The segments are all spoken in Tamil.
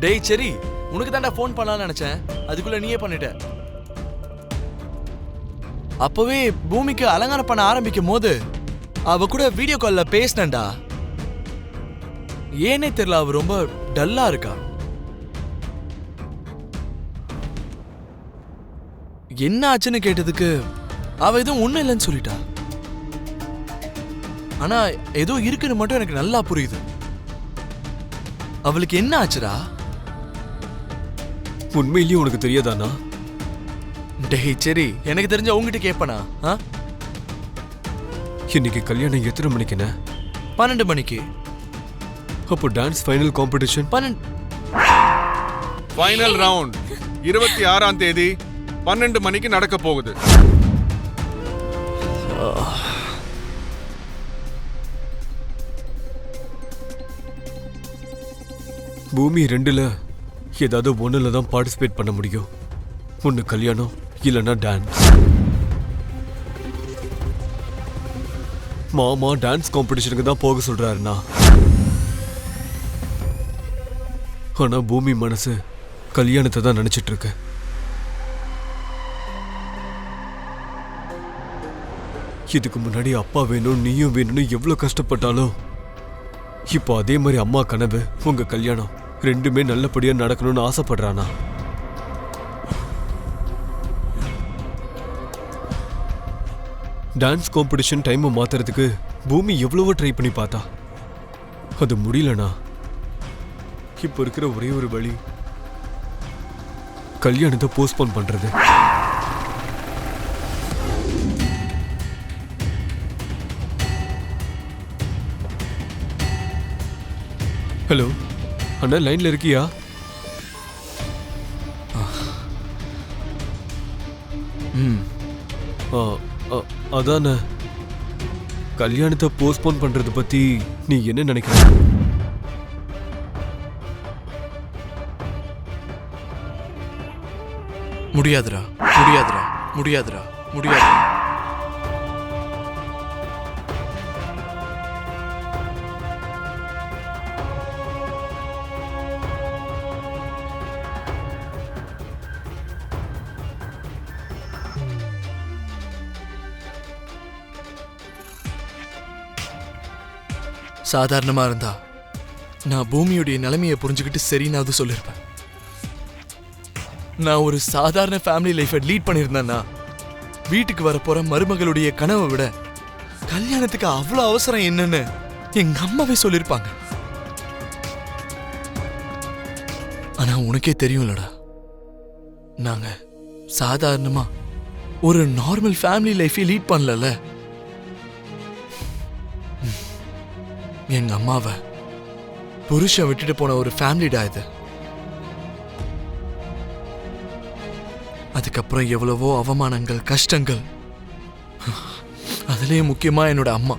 டேய் சரி, உனக்கு தாண்டா ஃபோன் பண்ணலாம்னு நினைச்சேன், அதுக்குள்ள நீயே பண்ணிட்ட. அப்பவே பூமிக்கு அலங்காரம் பண்ண ஆரம்பிக்கும் போது அவ கூட வீடியோ கால்ல பேசினேன்டா. ஏனே தெரியல, அவ ரொம்ப டல்லா இருக்கா. என்ன ஆச்சுன்னு கேட்டதுக்கு அவ எதுவும் ஒண்ணும் இல்லைன்னு சொல்லிட்டா. ஆனா ஏதோ இருக்குன்னு மட்டும் எனக்கு நல்லா புரியுது. அவளுக்கு என்ன ஆச்சுடா? உண்மையிலேயே உனக்கு தெரியாதானா? டேய் சரி, எனக்கு தெரிஞ்ச உங்ககிட்ட கேட்பனா? இன்னைக்கு கல்யாணம் எத்தனை மணிக்குண்ணே? 12 மணிக்கு. அப்போ dance final competition 12. Final round 26ஆம் தேதி 12 மணிக்கு நடக்க போகுது. பூமி 2ல ஏதாவது 1ல தான் பார்ட்டிசிபேட் பண்ண முடியும். ஒன்று கல்யாணம், இல்லைன்னா டான்ஸ். மாமா டான்ஸ் காம்படிஷனுக்கு தான் போக சொல்றாருண்ணா. ஆனா பூமி மனசு கல்யாணத்தை தான் நினைச்சிட்டு இருக்கு. இதுக்கு முன்னாடி அப்பா வேணும், நீயும் வேணும்னு எவ்வளவு கஷ்டப்பட்டாலும் இப்போ அதே மாதிரி அம்மா கனவு, உங்க கல்யாணம் ரெண்டுமே நல்லபடியா நடக்கணும்னு ஆசைப்படுறானா. டான்ஸ் காம்படிஷன் டைமை மாத்துறதுக்கு பூமி எவ்வளவோ ட்ரை பண்ணி பார்த்தா. அது முடியலனா இப்போ இருக்கிற ஒரே ஒரு வழி கல்யாணத்தை போஸ்ட்போன் பண்றது. ஹலோ அண்ணா, லைன்ல இருக்கியா? அதானே, கல்யாணத்தை போஸ்ட்போன் பண்றது பத்தி நீ என்ன நினைக்கிற? முடியாதுடா, முடியாதுடா, முடியாதுடா, முடியாது. சாதாரணமா இருந்தா நான் பூமியுடைய நிலைமையை புரிஞ்சுக்கிட்டு சரின்னு சொல்லிருப்பேன். நான் ஒரு சாதாரண ஃபேமிலி லைஃபை லீட் பண்ணியிருந்தேன்னா வீட்டுக்கு வரப்போற மருமகளுடைய கனவை விட கல்யாணத்துக்கு அவ்வளவு அவசரம் என்னன்னு எங்க அம்மாவே சொல்லிருப்பாங்க. ஆனா உனக்கே தெரியும்லடா, நாங்க சாதாரணமா ஒரு நார்மல் ஃபேமிலி லைஃபை லீட் பண்ணல. எங்க அம்மாவை புருஷன் விட்டுட்டு போன ஒரு ஃபேமிலிடா இது. அதுக்கப்புறம் எவ்வளவோ அவமானங்கள், கஷ்டங்கள். அதுலயே முக்கியமா என்னோட அம்மா.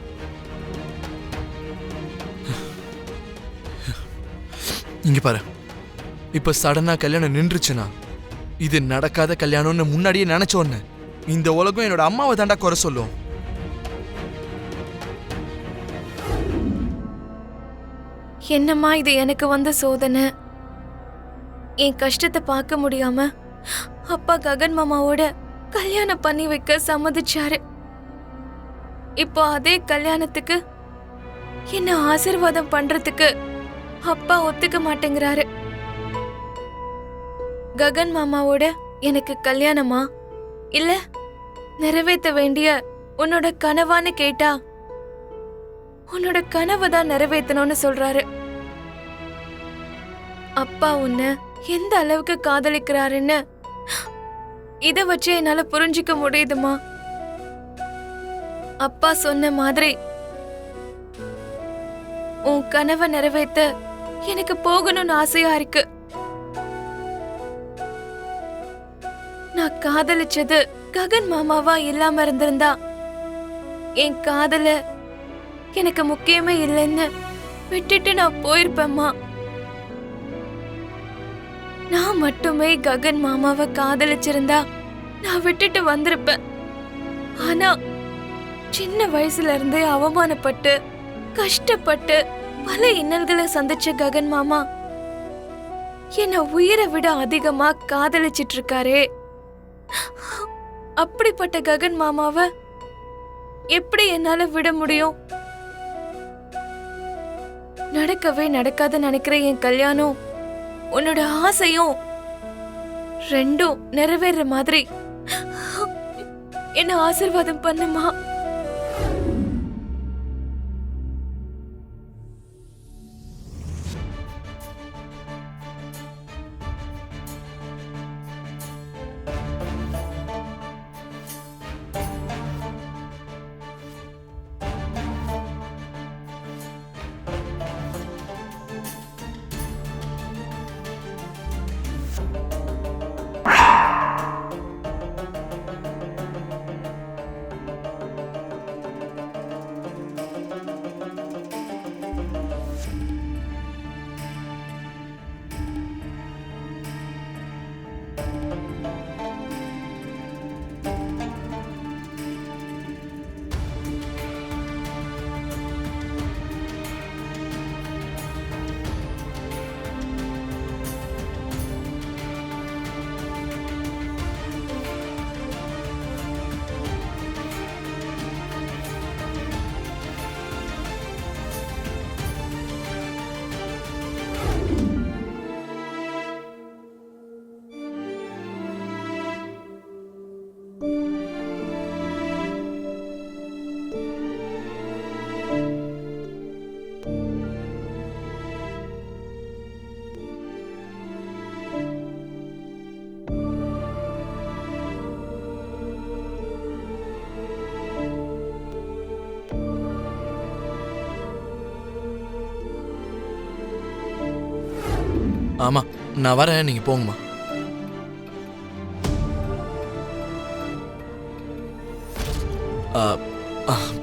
இங்க பாரு, இப்ப சடனா கல்யாணம் நின்றுச்சுன்னா இது நடக்காத கல்யாணம்னு முன்னாடியே நினைச்சோன்னு இந்த உலகம் என்னோட அம்மாவை தாண்டா குறை சொல்லும். என்னம்மா இது எனக்கு வந்த சோதனை. என் கஷ்டத்தை பார்க்க முடியாம அப்பா ககன் மாமாவோட கல்யாணம் பண்ணி வைக்க சம்மதிச்சாரு. இப்போ அதே கல்யாணத்துக்கு என்ன ஆசீர்வாதம் பண்றதுக்கு அப்பா ஒத்துக்க மாட்டேங்கிறாரு. ககன் மாமாவோட எனக்கு கல்யாணமா இல்ல நிறைவேற்ற வேண்டிய உன்னோட கனவான்னு கேட்டா உன்னோட கனவை தான் நிறைவேற்றணும்னு சொல்றாரு. அப்பா உன்னை எந்த அளவுக்கு காதலிக்கிறாருன்னு இத வச்சு என்னால புரிஞ்சுக்க முடியுதுமா. அப்பா சொன்ன மாதிரி உன் கனவை நிறைவேற்ற எனக்கு போகணும்னு ஆசையா இருக்கு. நான் காதலிச்சது ககன் மாமாவா இல்லாம இருந்திருந்தா என் காதல எனக்கு முக்கியமே இல்லைன்னு விட்டுட்டு நான் போயிருப்பேம்மா. நான் மட்டுமே ககன் மாமாவை காதலிச்சிருந்தா நான் விட்டுட்டு வந்திருப்பேன். ஆனா சின்ன வயசுல இருந்தே அவமானப்பட்டு கஷ்டப்பட்டு பல இன்னல்களை சந்திச்ச ககன் மாமா என்ன உயிரை விட அதிகமா காதலிச்சிட்டு இருக்காரே, அப்படிப்பட்ட ககன் மாமாவை எப்படி என்னால விட முடியும்? நடக்கவே நடக்காத நினைக்கிற என் கல்யாணம், உன்னோட ஆசையும் ரெண்டும் நிறைவேற மாதிரி என்ன ஆசீர்வாதம் பண்ணுமா? ஆமா, நான் வரேன், நீங்க போங்கம்மா.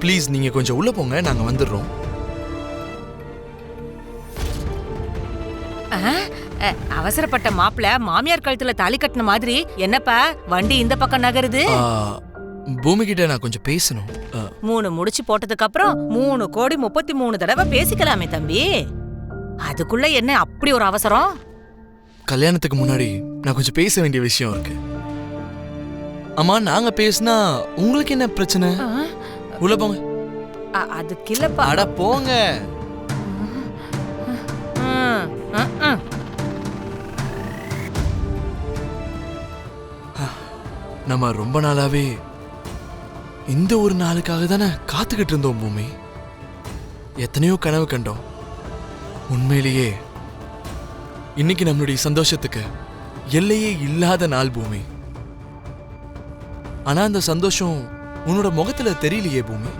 ப்ளீஸ் நீங்க கொஞ்சம் உள்ள போங்க, நாங்க வந்துடுறோம். அவசரப்பட்ட மாப்பிள்ள மாமியார் கழுத்துல தாலி கட்டின மாதிரி என்னப்பா வண்டி இந்த பக்கம் நகருது? பூமி கிட்ட நான் கொஞ்சம் பேசணும். 3 முடிச்சு போட்டதுக்கு அப்புறம் 3,33,00,000 தடவை பேசிக்கலாமே தம்பி. அதுக்குள்ள என்ன அப்படி ஒரு அவசரம்? கல்யாணத்துக்கு முன்னாடி நான் கொஞ்சம் பேச வேண்டிய விஷயம் இருக்கு. அம்மா, நாங்க பேசினா உங்களுக்கு என்ன பிரச்சனை? உள்ள போங்க. அதுக்கு இல்லப்பா. அட போங்க. நம்ம ரொம்ப நாளாவே இந்த ஒரு நாளுக்காக தானே காத்துக்கிட்டு இருந்தோம் பூமி. எத்தனையோ கனவு கண்டோம். உண்மையிலேயே இன்னைக்கு நம்மளுடைய சந்தோஷத்துக்கு எல்லையே இல்லாத நாள் பூமி. ஆனா அந்த சந்தோஷம் உன்னோட முகத்துல தெரியலையே பூமி.